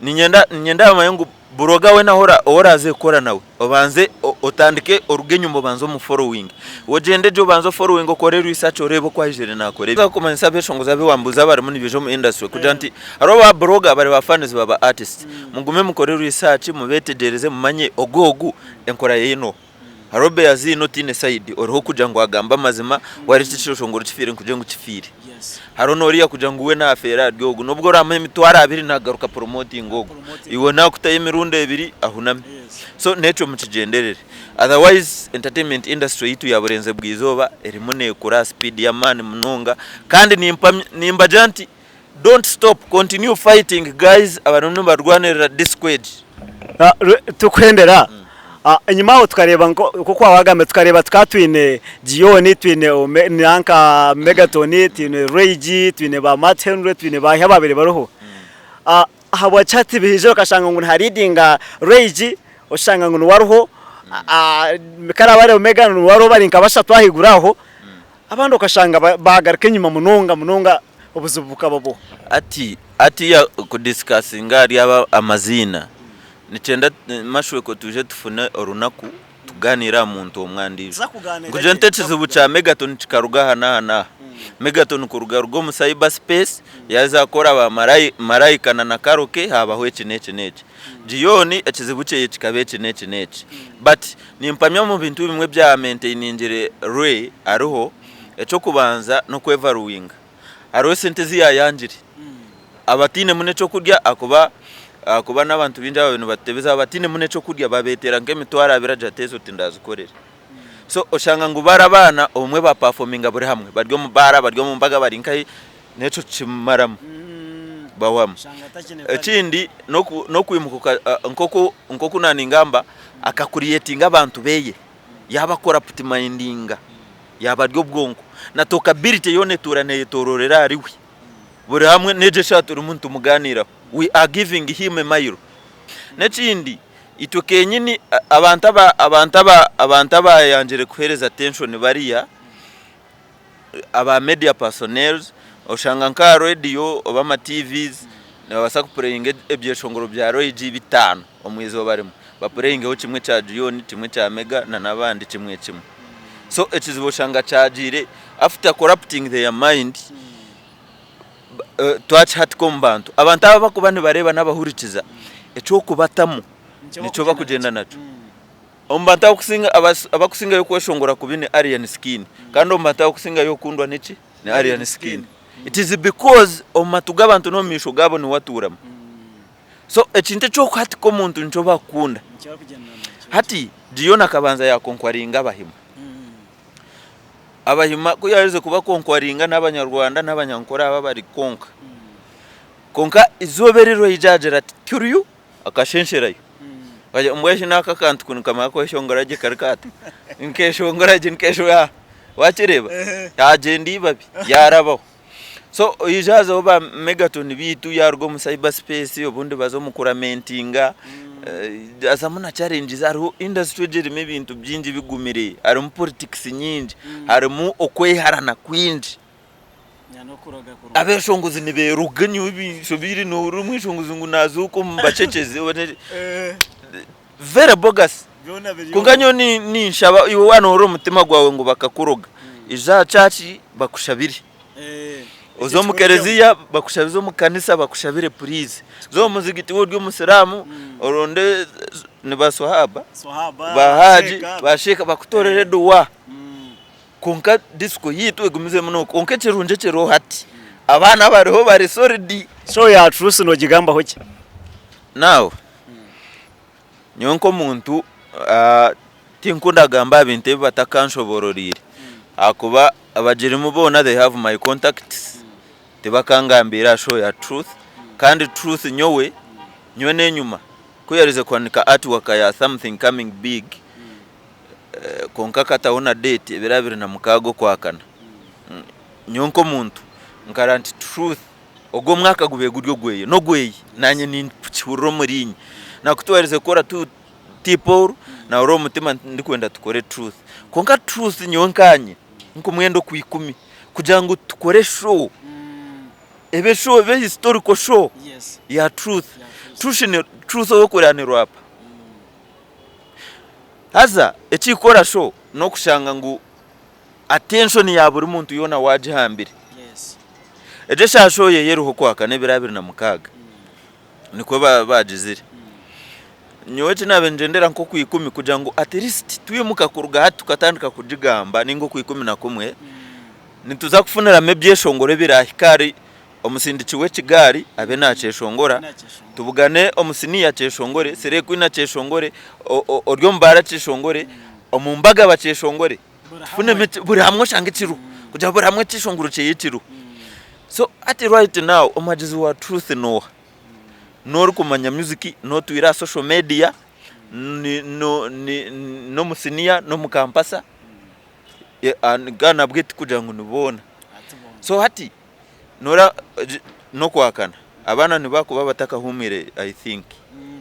Speaker 1: ninyenda amayengu buroga we nahora oraze kora nawe obanze otandike orugenyu mbo banzo mu following wogende jo banzo following okore research orebo kwa jere nakore bakomanyisa beshongo zabe wambuza bari muri vision industry kujanti aro ba bloga bari ba fans baba artist mugume mukore research mubetegereze mumanye ogogu enkora yeno harobe yazi not in side oroho kuja ngo agamba mazima waricishosho ngo rukifire kuje ngo kifire haro noriya kuja ngo we na afera ryogo nubwo rama imitwara 2 nagaruka promoting ngogo ibona kutaye mirunde 2 ahuname so neco mukigenderere otherwise entertainment industry yitu yaburenze bwizoba erimune kura speed ya man munonga kandi nimba janti don't stop continue fighting guys abantu barwanira discord
Speaker 2: tukwendera inyuma aho tukareba kuko abagambe tukareba twatwine Gioni twine nanka Megaton twine Rage twine ba Matt Henry twine ba hababere baroho habo chat bihije ukashanga ngo haridinga Rage ushanga ngo waruho karabare Omega ngo waro bari nkabasha twahiguraho abandi ukashanga bagaruke nyuma munonga ubuzubuka babo
Speaker 1: ati ya kudiscussinga ari aba amazina nicenda mashweko tuje tufune orunaku tuganira muntu omwandiza kujente chizubu cha Megaton chikaruga hana Megaton kuruga rugo mu cyber space yaza akora ba marayika na karoke habaho ekinece Gioni ekizibu cye kikabe nece but nimpamya mu bintu bimwe bya maintaining Ray ariho eco kubanza no kwevaruinga ariho sentezi yayanjiri abatine mune cyo kurya akuba n'abantu binja abantu batebeza abatine mune cyo kurya babetera ngemitwara biraja tezo tindazikorera so oshanga ngo barabana omwe ba performinga buri hamwe baryo mu bara baryo mu mbaga bari nkai neco kimaramo bawam ekindi no kwimuka nkoko naningamba akakuriyetinga abantu beye yabakora put mindinga yabaryo bwonko na tokability yone turane yitororera ariwe buri hamwe neje shatura umuntu muganira we are giving him a mile nekindi ituke nyini abantaba yanjere kuhereza attention bariya aba media personnel oshanga nka radio obama TVs nabasa kupureyinga ebyeshongoro bya RoyG bitano omwezo barimo bapureyinga ho kimwe cha Gioni kimwe cha Mega na nabandi kimwe so ekiziboshanga chagire after corrupting their mind twacha hatkombantu abantu aba bakubane bareba nabahurikiza eco kubatamu nico bakugenda naco ombanta okusinga abakusinga yo kweshongora kubine Aryan Skin kandi ombanta okusinga yo kundwa niki ni Aryan Skin it is because omatuga abantu no misho gabo ni waturama so ekinte cyo hati ko muntu nco bakunda hati Giona kabanza ya konkwaringa abahima kuyarize kuba konkwaringa n'abanyarwanda n'abanyankora aba bari konka izoberero ijajera curious akashensherayo baje umweshi nakakantu kunkama ko shongora je karikata nkeshongora je nkesho ya wakireba yajendi babi yarabaho so ijaza oba Megaton bitu yargo mu cyber space obundi bazo mukuramentinga azamuna challenges ariho industry jirimo ibintu byinji bigumire ari mu politics nyinji ari mu okweharana kwinji abeshonguzi niberuganyu bishobiri no rumwishonguzi ngunazo uko mbaceceze very bogus kunganyo ni nshaba iwe wana uri umutima gwawe ngo bakakuroga iza chachi bakushabire uzo mu kereziya bakushabizo mu kanisa bakushabire please zo muzigiti w'uryo musiramu oronde ne baswahaba bahaji bashika bakutorere duwa konka disco yitu egumize muno konke kirunje kiro hati abana bariho bari solid
Speaker 2: so ya truth no gigamba hoki
Speaker 1: now nyonko muntu tinkunda gamba binte batakanshobororire akuba abajiri mubona they have my contacts tebakangambira show ya truth kandi truth nyowe nyone nyuma kuyarize kwanika artwork ya something coming big konka kataona date birabiri na mukago kwakana nyonko muntu ngaranti truth ogo mwaka gube guryo gweye no gweye nanye ni churo murinyi nakutwarize kora tu tipo na ro mutima ndikwenda tukore truth konka truth nyonkanye nko mwendo kwikumi kugira ngo tukore show ebe show ebe historical show ya truth truth okoranirwa apa haza ekikora show no kushanga ngo attention ya buri muntu yona waje hambire eje shasho yeruho kwaka ne birabiri na mukaga niko bajizire nyowe nabe ngendera nko kwikumi kugira ngo at least tuyimuka kuruga hatu katandika kujigamba ningo kwikumi na kumwe nituza kufunira mebyeshongore birahikari omusindiki w'ekigari abe naceshongora tubugane omusini ya ceshongore sere kwina ceshongore oryo mbara ceshongore omumbaga baceshongore fune buri hamwe shange kiru kugira buri hamwe ceshongoro cyeyikiru so at right now omajizi wa truth no kumanya music no tuira social media no musinia no mukampasa gana bwiti kugira ngo nubona so hati nora no kwakana abana nibakuba bataka humire I think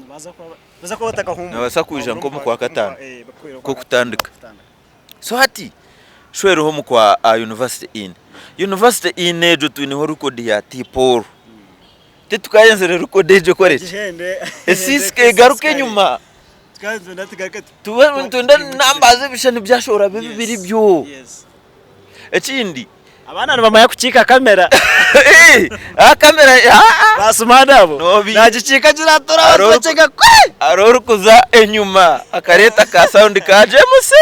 Speaker 2: baza ko bataka humire
Speaker 1: nabasa kuija nko mu kwa katano ko kutandika so hati shwero ho mu kwa university in ejo twiniho rukodi ya tipor titukayenze rukodi ejo koretse esiske garuke nyuma
Speaker 2: twanze ndatigaruke
Speaker 1: tuwenda nambaze bishani byashora bibiri byo ekindi
Speaker 2: abana bamaya kucika kamera
Speaker 1: kamera
Speaker 2: basumandabo nagicika kiratora baceka kwe
Speaker 1: arorukuza enyuma akareta ka sound ka James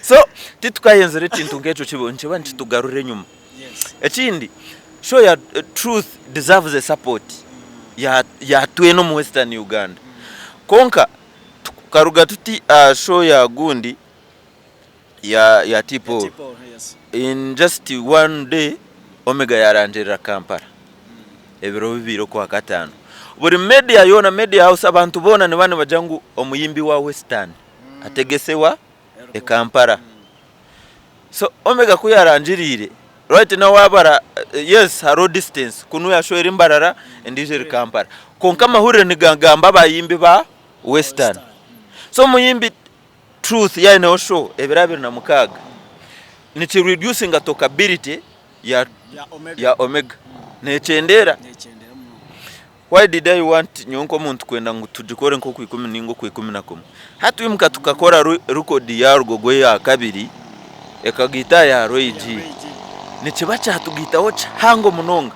Speaker 1: so titukayenze retintu ngecho kibonche banchi tugarure nyuma ekindi show ya truth deserves a support ya tweno mu Western Uganda konka karuga tuti show ya gundi ya tipo in just one day Omega yaranjira Kampala ebiro bibiro kwa katano buri media yona media house abantu bona ne bane bajangu omuyimbi wa Western ategesewa Kampala so Omega kuyaranjirire right now wabara yes haro distance kunu ya show imbarara ndije Kampala konka mahure ni gangamba bayimbi ba Western so muyimbi truth ya ino show ebirabiri na mukaga ni reducing atokability ya Omega nechendera why did I want nyonko muntu kwenda ngo tujikore nko ku 10 ningo ku 11 hatu imka tukakora record ya rugogwe ya kabiri ekagita ya Roigi ni kibacha hatugita ocha hango munonga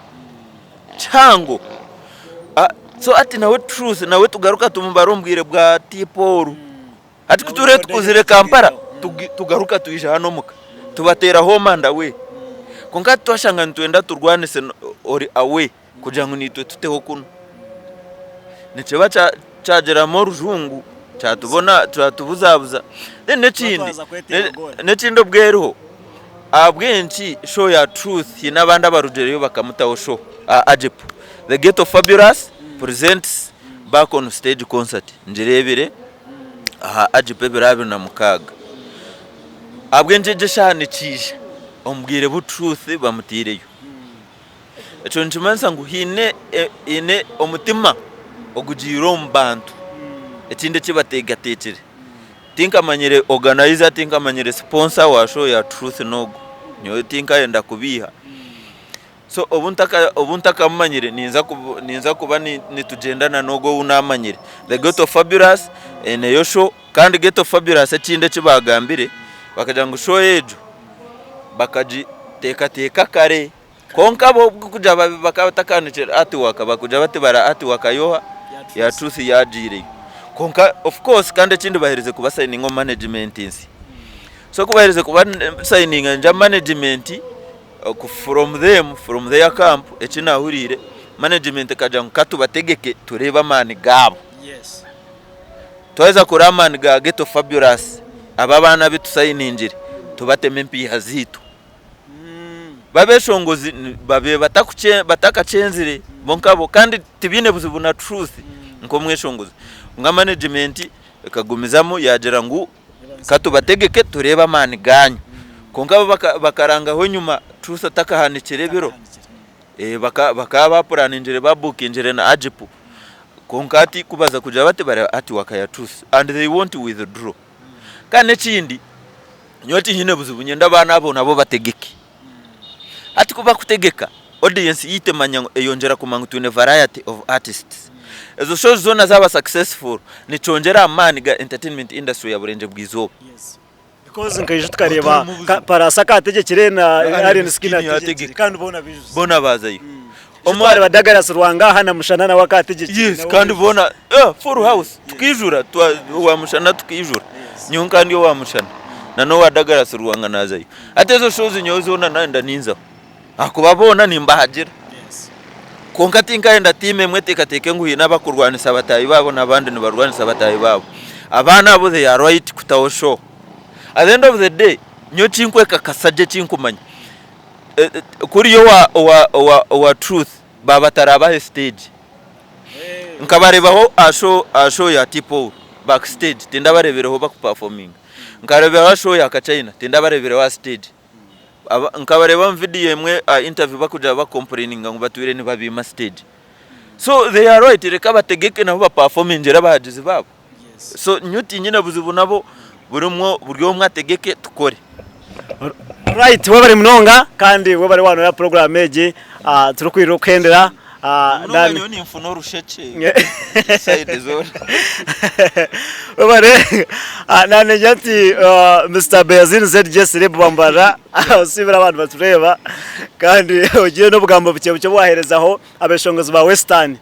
Speaker 1: chango so ati nawe truth nawe tugaruka tumubarombwire bwa tiporu ati kuture tukuzire Kampala tugaruka tuija hano muka tubatera homa ndawe konka twashanga ntwenda turwanise ori away kugira ngo nitwe tuteho kuno nicheba chagera mo rujungu cyatubona turatubuzabuza necindo bwereho abwenci show ya truth y'inabandi abarugereyo bakamutaho show Ajep the Ghetto Fabulous presents back on stage concert njirebere Ajep birabiri na mukaga abwenjeje shane kije ombwire bu truth bamutireyo eco nchimansa ngo ine omutima ogujiro mbantu etinde kibatega tekere tinka manyere organizer tinka manyere sponsor wa show ya truth nogo nyo tinka yenda kubiha so obuntaka mumanyire ninza kuba nitugendana nogo unamanyire the Ghetto Fabulous neyo show kandi Ghetto Fabulous ekinde kibagambire bakagira ngo show ejo bakaji teka kare konka bo kuja bakabatakanira ati wakabakuja bati bara ati wakayoha ya truth yajire konka of course kandi ekindi bahereze kuba signing on management insi so kubahereze kuba signing anja management from their camp ekina hurire management kaja nkatu bategeke tureba mani gabo
Speaker 2: yes
Speaker 1: tweza kuramani ga Ghetto Fabulous ababana bitu signing tubateme mpi hazitu babeshongozi babe batakacenzire bonkabo kandi tibine buzibu na truth nko mweshongozi nga management kagumizamo yagera ngo katubategeke tureba mani ganyu konka bakaranga ho nyuma truth atakahanikire biro bakaba planinjire babukinjire na ajipu konka ati kubaza kuja bate bare ati wakaya truth and they want to withdraw kane kindi nyoti hine buzibu nyenda bana abo nabo bategeke ati kuba kutegeka audience yite manya eyongera kumanga tune variety of artists ezo shows zona zaba successful ni chongera amani ga entertainment industry ya burenje bwizo
Speaker 2: yes because nkaje tukareba parasa kategekire na Alien Skin ategekire kandi bona
Speaker 1: bazayo
Speaker 2: omware badagara surwanga hana mushana na wakategekire
Speaker 1: yes kandi bona full house tukijura wa mushana tukijura nyonka ndio wa mushana na no wadagara surwanga nazayo atezo shows nyozo na nanda ninza akubabona nimbahagira
Speaker 2: yes
Speaker 1: konka tinkaenda time mwetekateke nguye nabakurwanisa abatayi babo nabandi nibarwanisa abatayi babo abana abo they are right kutawo show at the end of the day nyo cinkweka kasaje cinkumanya kuri yo wa truth baba taraba stage nkabarebaho asho ya tipo backstage tindabarebereho bakuperforming nkarebaho show ya Kachina tindabarebereho stage nkabareba video emwe interview bakuja ba complaining ngo batwire ni babima stage so they are right reka bategeke nabo performing ngera bahagize babo so nyuti nyina buzibu nabo buryo mwategeke tukore
Speaker 2: right wabari mnonga kandi wabari wano ya program eje turukwiro kendera
Speaker 1: nani ni mfuno rusheke side zone
Speaker 2: wabare nane jati Mr. Beazin ZJ Celeb bambara usibira abantu batureba kandi ugiye no bugamba buke buke bwaherezaho abeshongozi ba Western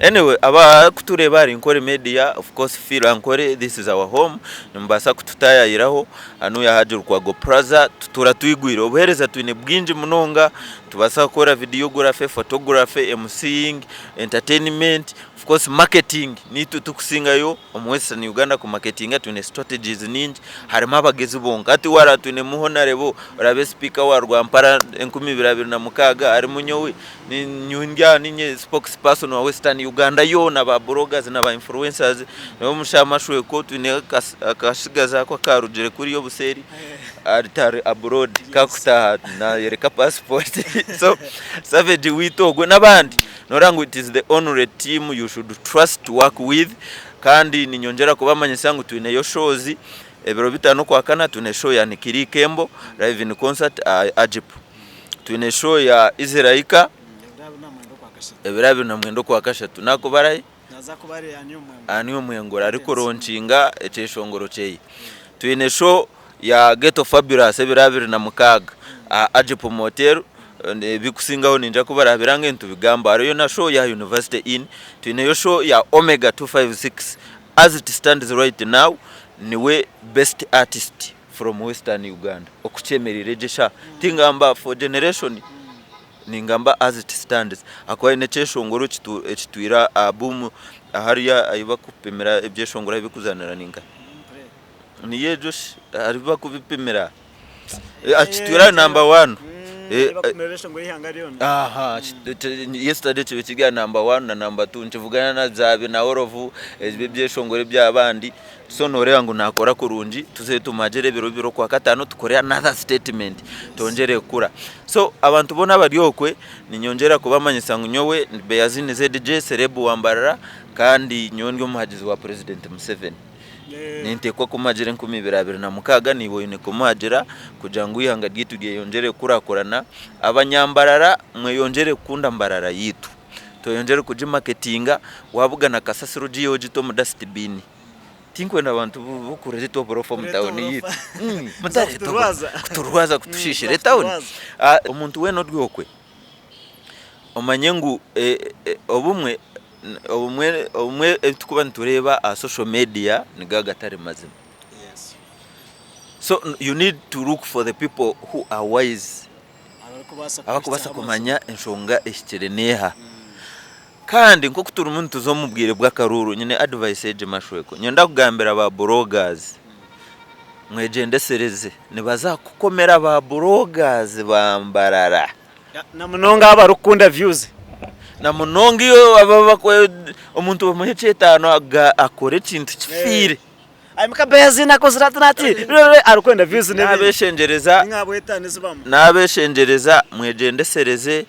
Speaker 1: anyway aba kutureba ari nkore media of course feel ankore this is our home mbasa kututayiraho anu yahaje kwa Go Plaza tutura tuyigwira obuhereza twine bwinji munonga tubasa gukora videography photography MCing entertainment of course marketing nitu tukusingayo omwesa ni Uganda ku marketing twine strategies ninji harimo abagezi bonga ati wara twine muhonarebo rabe speaker wa Rwampara 2026 ari munyowe ni nyundya ninye spokesperson wa Western Uganda yo na ba bloggers na ba influencers no mushamashwe ko twine akashigaza kwa karugere kuri yo buseri aritari abroad kakuta na yereka passport so savage witogwe nabandi norangu it is the honorary team you should trust to work with kandi ninyongera kubamanya sangu twine yo shows ebiro bitano kwa kana twine show ya Nikiri Kembo live in concert Ajip twine show ya Izraika ebirabi na mwendo kwa kashatu nako barayi
Speaker 2: naza kubare
Speaker 1: anyo mwengora ariko ronchinga eceshongoro chei twine show ya Ghetto Fabulous ebirabiri na mukaga Ajip motel bikusingaho ninja kubara birange ntubigamba ariyo na show ya University in twine yo show ya Omega 256 as it stands right now niwe best artist from Western Uganda okuchemerere jesha tingamba for generation ningamba as it stands akwaye neceshongoro kitwira album hariya ayiba kupemera ebyeshongoro bikuzanira ninga niye Josh ariba kubipemera akitwira number 1 aha yesterday kibikiga number 1 na number 2 nchivugana na Zabe na Orovu ebyeshongore byabandi so nore yangu nakora kurunji tuze tumagere biro kwa katano tukore another statement tongere kura so abantu bona bari okwe ninyongera kubamanyisa ngunyowe Beazin ZJ Celeb wambarara kandi nyonge umuhagizi wa President Museveni nintekwa kumagire 2026 nibonye kumuhagira kugira ngo ihanga ryitu yongere kurakorana abanyambarara mwe yongere kunda mbarara yitu to yongere kuji marketinga wabugana kasasiro giyo gito mu dustbin tinkwe nabantu bukureze to perform town yitu mutari kuturwaza kutushishire town umuntu we no rwokwe omanyengu obumwe tukuba ntureba social media nigagatari mazima. So you need to look for the people who are wise abakubasa kumanya enshonga eshikireneha kandi nko kutura umuntu zo mubwire bw'akaruru nyine advice eje mashweko nyenda kugambira ba bloggers mwegendesereze nibazakukomera ba bloggers bambarara
Speaker 2: na munonga abarukunda views
Speaker 1: na munonga iyo ababa umuntu bamuhe cetano akore kintu kifire
Speaker 2: ayimka bezi nakoziratanati arukwenda views
Speaker 1: nabeshengereza nabeshengereza mwegendesereze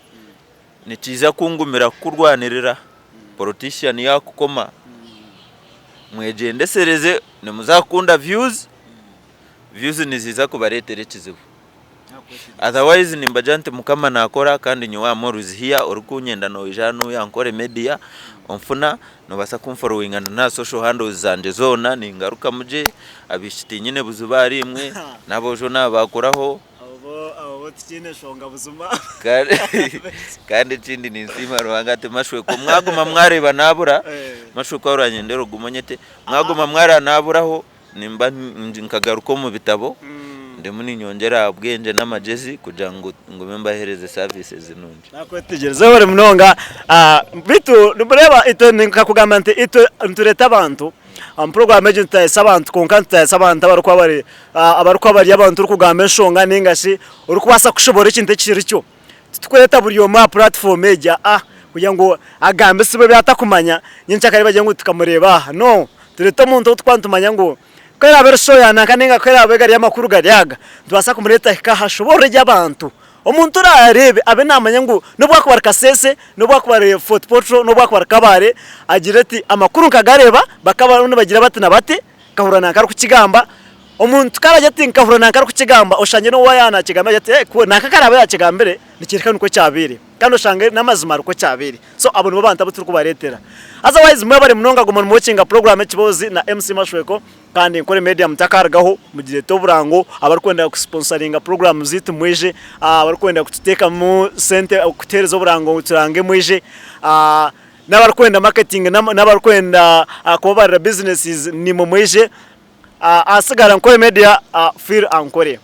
Speaker 1: nikiza kungumira kurwanirira politician yakukoma mwegendesereze nemuzakunda views niziza kubaretere kizibu otherwise nimbajante mukama nakora kandi nywa moruzi here orukunyenda no ijano yankore media onfuna no basa kumfollowinga na social handles zanje zona ningaruka muje abishiti nyine buzubari imwe nabojo nabakoraho abo
Speaker 2: tikine shonga buzuma
Speaker 1: kandi kindi ninsima ruhangate mashweko mwaguma mwareba nabura mashweko uranyendero gumonyete mwaguma mwara naburaho nimba nkagaruko mu bitabo ndemuni nyongera ubwenge n'amajezi kugira ngo membahereze services nunje
Speaker 2: nakwetegereza bari munonga bitu nureba ito nikakugamba nti ito ntureta abantu program agent y'abantu konkanta y'abantu abaruko bari abantu urukugamba enshonga ningashi urukubasa kushobora ikintu kiri cyo tukweta buri yo ma platform media kugira ngo agambe sibe byatakumanya nyinshi akari bagiye ngo tukamureba no tureta umuntu utwantumanya ngo kwera bersho yanakanenga kwera begari y'amakuru gariyaga tubasa kumureta kahashobora y'abantu omuntu ararebe abe namanya ngo nubwo akubara kasese nubwo akubara football nubwo akubara kabare agira ati amakuru kagareba bakaba bagira bati nabate kahurana kari ku kigamba omuntu karaje ati kahurana kari ku kigamba oshanye no wayana kigamba ati nakakarabe yakigambere nikirikana uko cyabire kandi oshange namazima uko cyabire so abantu babanta buturu kubaretera otherwise mwe bari munonga guma mu watching program ekibozi na MC Mashweko kandi nkore media mutakaragaho mu gihe to burango abarkwenda ku sponsoringa program zitu mweje abarkwenda kututeka mu center kutereza burango turange mweje n'abarkwenda marketing n'abarkwenda kubarira businesses ni mu mweje asigara nkore media feel ankore